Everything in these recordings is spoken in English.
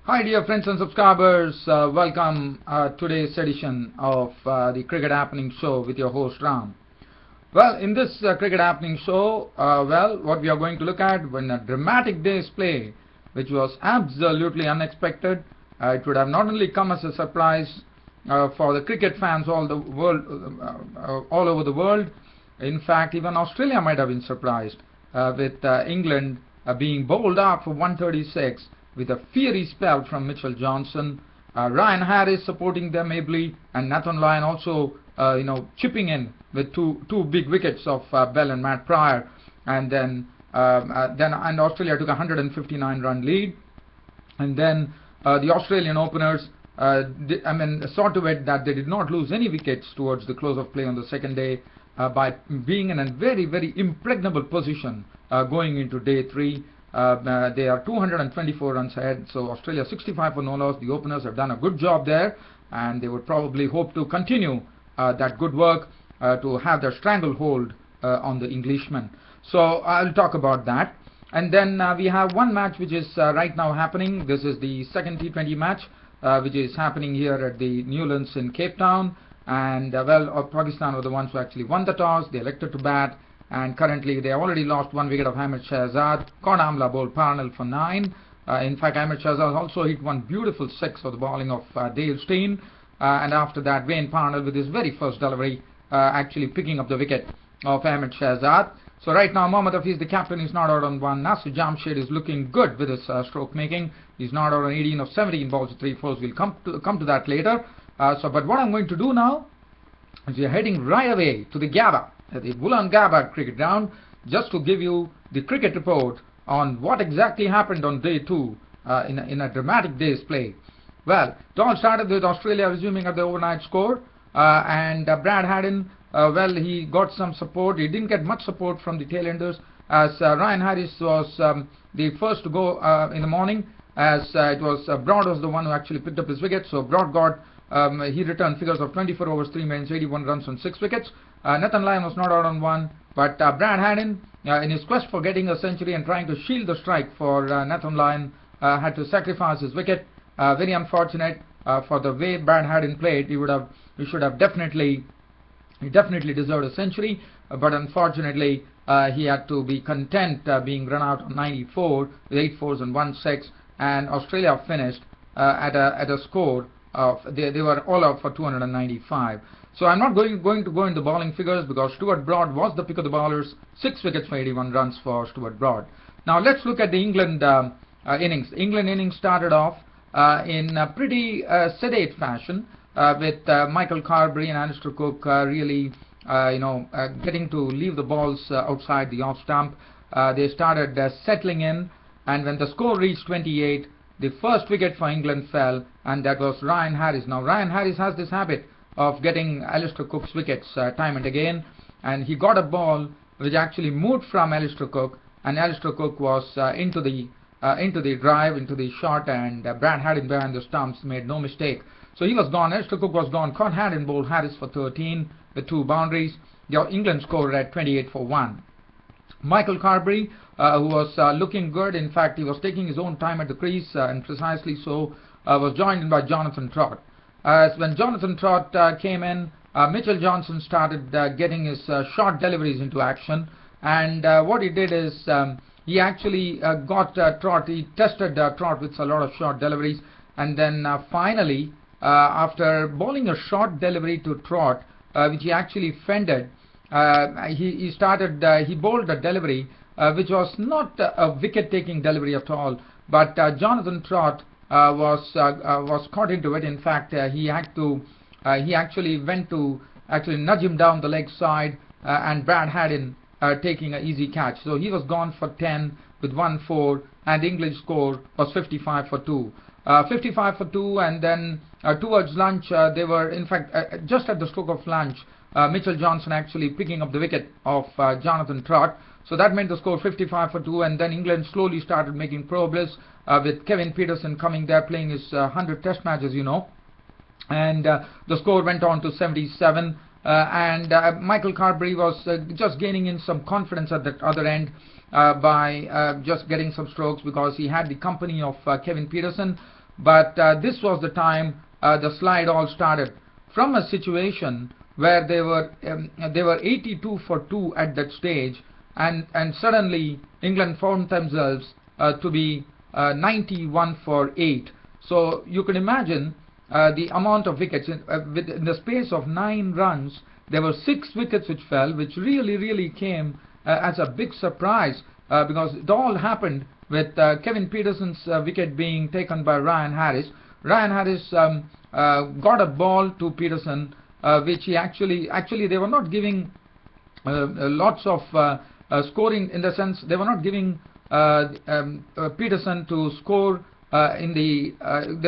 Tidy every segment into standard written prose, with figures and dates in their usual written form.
Hi dear friends and subscribers, welcome today's edition of the Cricket Happening Show with your host Ram. Well, in this Cricket Happening Show, what we are going to look at when a dramatic day's play, which was absolutely unexpected. It would have not only come as a surprise for the cricket fans all over the world. In fact, even Australia might have been surprised with England being bowled out for 136 with a fiery spell from Mitchell Johnson. Ryan Harris supporting them ably, and Nathan Lyon also chipping in with two big wickets of Bell and Matt Pryor, and then Australia took a 159-run lead, and then the Australian openers saw to it that they did not lose any wickets towards the close of play on the second day by being in a very, very impregnable position going into day 3. They are 224 runs ahead, so Australia 65 for no loss. The openers have done a good job there, and they would probably hope to continue that good work to have their stranglehold on the Englishmen. So I'll talk about that. And then we have one match which is right now happening. This is the second T20 match which is happening here at the Newlands in Cape Town. And Pakistan were the ones who actually won the toss. They elected to bat, and currently they have already lost 1 wicket of Ahmed Shahzad. Con Amla bowled Parnell for 9. In fact, Ahmed Shahzad also hit one beautiful 6 for the bowling of Dale Steyn. And after that, Wayne Parnell with his very first delivery actually picking up the wicket of Ahmed Shahzad. So right now, Mohammad Hafiz, the captain, is not out on 1. Nasir Jamshed is looking good with his stroke making. He's not out on 18 of 17 balls with 3 fours. We'll come to that later. But what I'm going to do now is we are heading right away to the Gabba, the Wulan Gabba cricket ground, just to give you the cricket report on what exactly happened on day 2 in a dramatic day's play. Well, it all started with Australia resuming at the overnight score, and Brad Haddin, he got some support. He didn't get much support from the tailenders, as Ryan Harris was the first to go in the morning, as it was Broad was the one who actually picked up his wicket. So Broad got he returned figures of 24 overs, 3 innings, 81 runs on 6 wickets. Nathan Lyon was not out on 1, but Brad Haddin, in his quest for getting a century and trying to shield the strike for Nathan Lyon, had to sacrifice his wicket. Very unfortunate for the way Brad Haddin played. He definitely deserved a century, but unfortunately he had to be content being run out on 94 with 8 fours and 1 6, and Australia finished at a score of they were all out for 295. So I'm not going to go into bowling figures, because Stuart Broad was the pick of the bowlers. 6 wickets for 81 runs for Stuart Broad. Now let's look at the England innings. The England innings started off in a pretty sedate fashion with Michael Carberry and Alistair Cook really getting to leave the balls outside the off stump. They started settling in, and when the score reached 28, the first wicket for England fell, and that was Ryan Harris. Now Ryan Harris has this habit of getting Alistair Cook's wickets time and again, and he got a ball which actually moved from Alistair Cook, and Alistair Cook was into the drive, into the shot, and Brad Haddin behind the stumps made no mistake. So he was gone. Alistair Cook was gone. Con Haddin bowled Harris for 13 with 2 boundaries. The England scored at 28 for 1. Michael Carberry, who was looking good, in fact he was taking his own time at the crease, and precisely so, was joined in by Jonathan Trott. When Jonathan Trott came in, Mitchell Johnson started getting his short deliveries into action, and what he did is he actually got Trott. He tested Trott with a lot of short deliveries, and then finally, after bowling a short delivery to Trott, which he actually fended, he bowled a delivery which was not a wicket-taking delivery at all, but Jonathan Trott was caught into it. In fact, he actually went to nudge him down the leg side, and Brad Haddin taking an easy catch. So he was gone for 10 with 1 4, and the English score was 55 for 2. 55 for 2, and then towards lunch, they were, in fact, just at the stroke of lunch, Mitchell Johnson actually picking up the wicket of Jonathan Trott. So that meant the score 55 for 2, and then England slowly started making progress with Kevin Pietersen coming there playing his 100 test matches, and the score went on to 77, and Michael Carberry was just gaining in some confidence at the other end by just getting some strokes, because he had the company of Kevin Pietersen. But this was the time the slide all started. From a situation where they were 82 for 2 at that stage, and suddenly England found themselves to be 91 for 8. So you can imagine the amount of wickets in the space of 9 runs. There were 6 wickets which fell, which really came as a big surprise, because it all happened with Kevin Pietersen's wicket being taken by Ryan Harris. Ryan Harris got a ball to Pietersen, which he actually they were not giving lots of scoring, in the sense they were not giving Pietersen to score they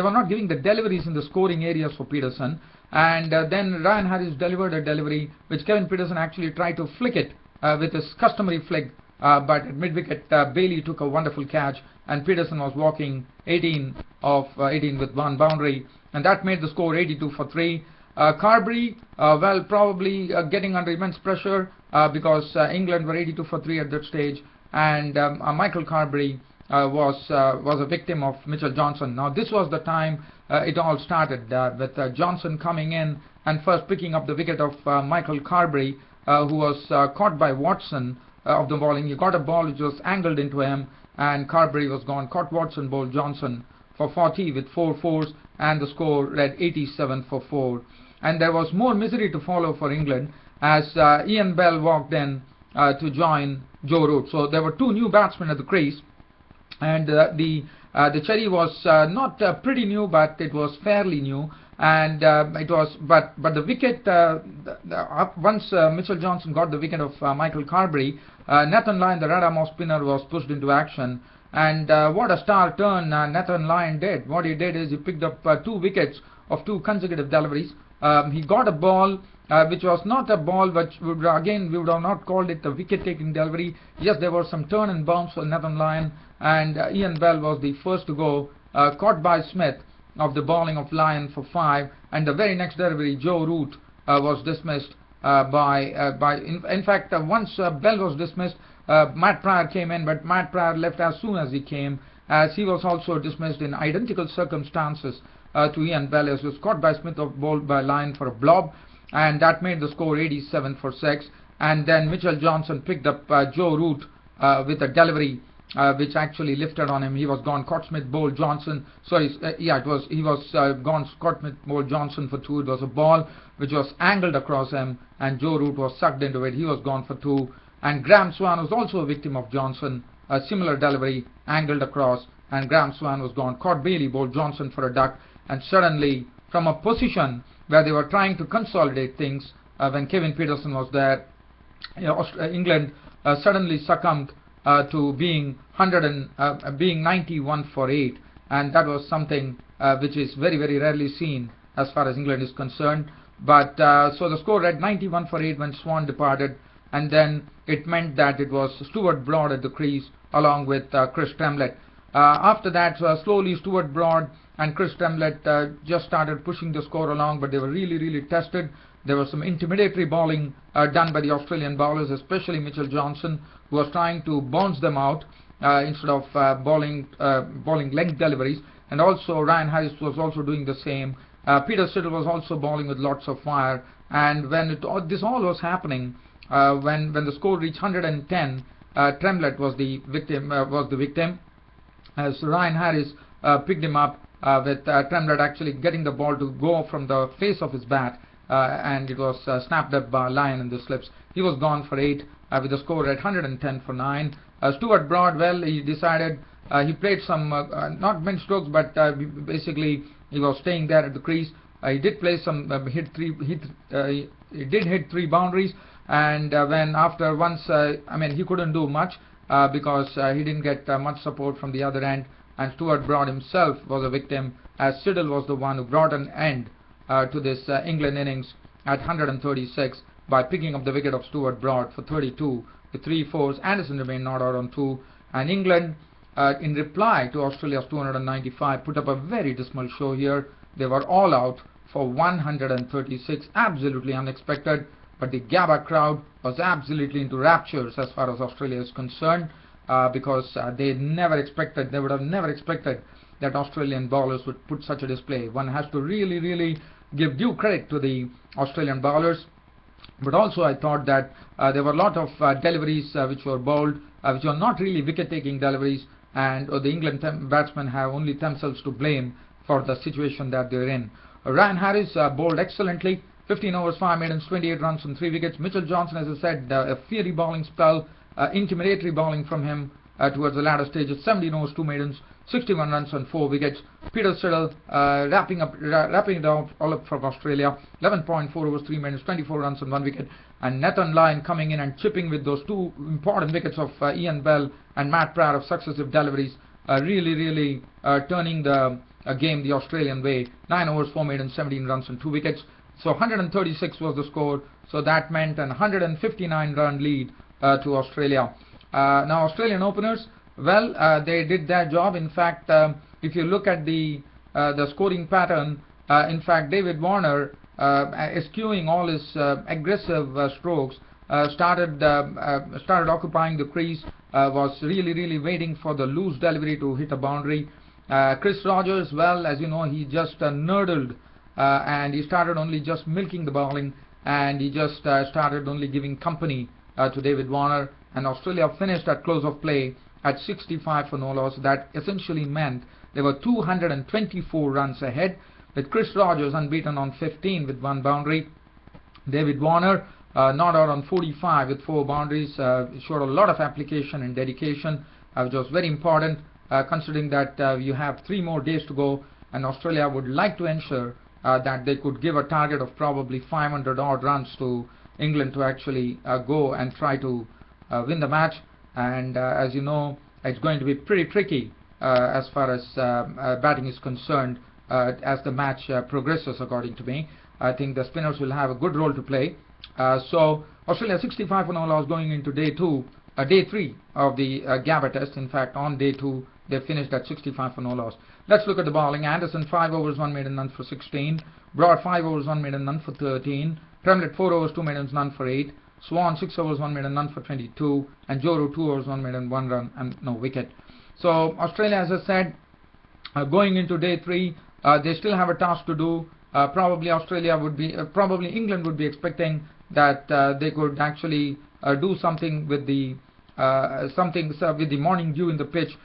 were not giving the deliveries in the scoring areas for Pietersen, and then Ryan Harris delivered a delivery which Kevin Pietersen actually tried to flick it with his customary flick, but at mid-wicket Bailey took a wonderful catch, and Pietersen was walking 18 with 1 boundary, and that made the score 82 for 3. Carberry, well, probably getting under immense pressure because England were 82 for 3 at that stage, and Michael Carberry was a victim of Mitchell Johnson. Now this was the time it all started, with Johnson coming in and first picking up the wicket of Michael Carberry, who was caught by Watson of the bowling. He got a ball which was angled into him, and Carberry was gone. Caught Watson, bowled Johnson for 40 with 4 fours, and the score read 87 for 4. And there was more misery to follow for England as Ian Bell walked in to join Joe Root. So there were 2 new batsmen at the crease, and the cherry was not pretty new, but it was fairly new, and it was but the wicket once Mitchell Johnson got the wicket of Michael Carberry, Nathan Lyon, the red arm off spinner, was pushed into action, and what a star turn Nathan Lyon did. What he did is he picked up 2 wickets of 2 consecutive deliveries. He got a ball which was not a ball, which we would have not called it a wicket-taking delivery. Yes, there was some turn and bounce for Nathan Lyon, and Ian Bell was the first to go, caught by Smith of the bowling of Lyon for 5, and the very next delivery, Joe Root was dismissed in fact, once Bell was dismissed, Matt Pryor came in, but Matt Pryor left as soon as he came, as he was also dismissed in identical circumstances to Ian Bell, as was caught by Smith of bowled by Lyon for a blob, and that made the score 87 for 6. And then Mitchell Johnson picked up Joe Root with a delivery which actually lifted on him. He was gone. Scott Smith bowled Johnson. Sorry, he was gone. Scott Smith bowled Johnson for 2. It was a ball which was angled across him, and Joe Root was sucked into it. He was gone for 2. And Graham Swan was also a victim of Johnson. A similar delivery angled across, and Graham Swan was gone. Caught Bailey bowled Johnson for a duck, and suddenly, from a position where they were trying to consolidate things, when Kevin Pietersen was there, England suddenly succumbed to being 91 for 8, and that was something which is very rarely seen as far as England is concerned. But so the score read 91 for 8 when Swan departed, and then it meant that it was Stuart Broad at the crease along with Chris Tremlett. After that, slowly Stuart Broad and Chris Tremlett just started pushing the score along, but they were really tested. There was some intimidatory bowling done by the Australian bowlers, especially Mitchell Johnson, who was trying to bounce them out instead of bowling length deliveries. And also Ryan Harris was also doing the same. Peter Siddle was also bowling with lots of fire. And when this all was happening, when the score reached 110, Tremlett was the victim, as Ryan Harris picked him up with Tremlett actually getting the ball to go from the face of his bat, and it was snapped up by Lyon in the slips. He was gone for 8 with the score at 110 for 9. Stuart Broad, well, he decided he played some not many strokes, but basically he was staying there at the crease. He did play some he did hit 3 boundaries, and when after once he couldn't do much because he didn't get much support from the other end, and Stuart Broad himself was a victim, as Siddle was the one who brought an end to this England innings at 136 by picking up the wicket of Stuart Broad for 32 with 3 fours. Anderson remained not out on 2, and England in reply to Australia's 295 put up a very dismal show here. They were all out for 136, absolutely unexpected, but the Gabba crowd was absolutely into raptures as far as Australia is concerned, because they would have never expected that Australian bowlers would put such a display. One has to really give due credit to the Australian bowlers. But also I thought that there were a lot of deliveries which were bowled, which were not really wicket-taking deliveries, and the England batsmen have only themselves to blame for the situation that they're in. Ryan Harris bowled excellently, 15 overs, 5 maidens, 28 runs and 3 wickets. Mitchell Johnson, as I said, a fiery bowling spell, intimidatory bowling from him towards the latter stages, 17 overs, 2 maidens, 61 runs and 4 wickets. Peter Siddle wrapping it all up from Australia, 11.4 overs, 3 maidens, 24 runs and 1 wicket. And Nathan Lyon coming in and chipping with those 2 important wickets of Ian Bell and Matt Pratt of successive deliveries, really turning the game the Australian way. 9 overs, 4 maidens, 17 runs and 2 wickets. So 136 was the score. So that meant an 159 run lead to Australia. Now Australian openers, well, they did their job. In fact, if you look at the scoring pattern, in fact, David Warner, eschewing all his aggressive strokes, started occupying the crease, was really waiting for the loose delivery to hit a boundary. Chris Rogers, well, as you know, he just nerdled, and he started only just milking the bowling, and he just started only giving company to David Warner, and Australia finished at close of play at 65 for no loss. That essentially meant they were 224 runs ahead, with Chris Rogers unbeaten on 15 with 1 boundary. David Warner not out on 45 with 4 boundaries, showed a lot of application and dedication, which was very important considering that you have 3 more days to go, and Australia would like to ensure that they could give a target of probably 500 odd runs to England to actually go and try to win the match. And as you know, it's going to be pretty tricky as far as batting is concerned as the match progresses, according to me. I think the spinners will have a good role to play. So Australia 65 for no loss going into day 3 of the Gabba test. In fact, on day 2 they finished at 65 for no loss. Let's look at the bowling. Anderson 5 overs, 1 maiden, none for 16. Broad 5 overs, 1 maiden, none for 13. Tremlett 4 overs, 2 maidens, none for 8. Swan 6 overs, 1 maiden, none for 22. And Joru 2 overs, 1 maiden, 1 run and no wicket. So Australia, as I said, going into day 3, they still have a task to do. Probably England would be expecting that they could actually do something with the with the morning dew in the pitch.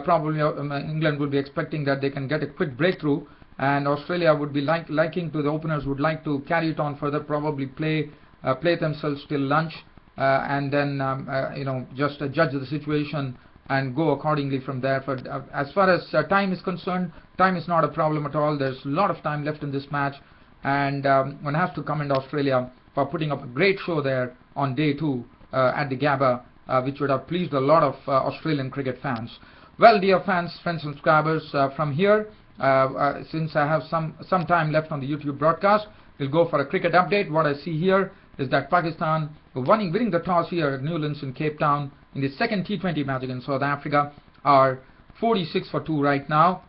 Probably England would be expecting that they can get a quick breakthrough, and Australia would be liking to, the openers would like to carry it on further, probably play themselves till lunch, and then just judge the situation and go accordingly from there. But as far as time is concerned, time is not a problem at all. There's a lot of time left in this match, and one has to commend Australia for putting up a great show there on day 2 at the Gabba, which would have pleased a lot of Australian cricket fans. Well, dear fans, friends and subscribers, from here, since I have some time left on the YouTube broadcast, we'll go for a cricket update. What I see here is that Pakistan winning the toss here at Newlands in Cape Town in the second T20 match against South Africa are 46 for 2 right now.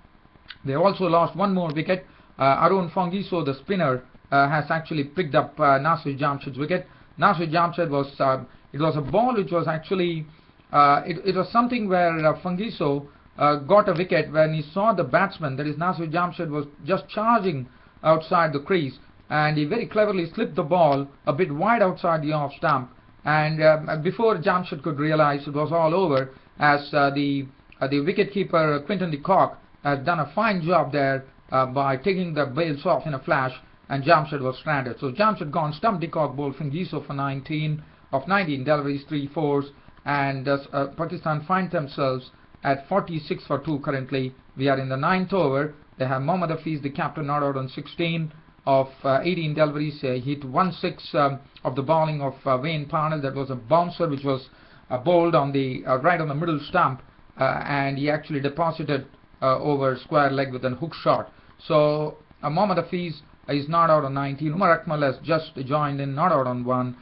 They also lost 1 more wicket. Arun Fongiso, the spinner, has actually picked up Nasir Jamshed's wicket. Nasir Jamshed was it was a ball which was actually it was something where Fongiso got a wicket when he saw the batsman, that is Nasir Jamshed, was just charging outside the crease, and he very cleverly slipped the ball a bit wide outside the off stump, and before Jamshed could realize, it was all over, as the wicketkeeper Quinton de Kock has done a fine job there by taking the bails off in a flash, and Jamshed was stranded. So Jamshed gone, stumped de Kock, bowled Fongiso for 19 deliveries, 3 fours, and Pakistan find themselves at 46 for 2 currently. We are in the 9th over. They have Mohammad Hafiz, the captain, not out on 16 of 18 deliveries. He hit 1/6 of the bowling of Wayne Parnell. That was a bouncer which was bowled on the right on the middle stump, and he actually deposited over square leg with a hook shot. So Mohammad Hafiz is not out on 19. Umar Akmal has just joined in, not out on 1.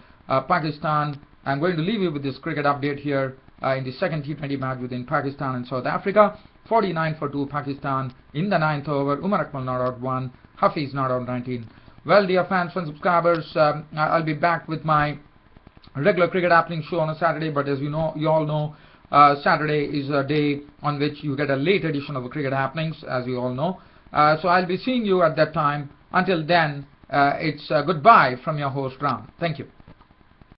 Pakistan, I'm going to leave you with this cricket update here in the second T20 match between Pakistan and South Africa. 49 for 2 Pakistan in the 9th over. Umar Akmal not out 1. Hafiz not out 19. Well, dear fans and subscribers, I'll be back with my regular cricket happening show on a Saturday, but as you all know, Saturday is a day on which you get a late edition of the Cricket Happenings, as you all know. So I'll be seeing you at that time. Until then, it's goodbye from your host Ram. Thank you.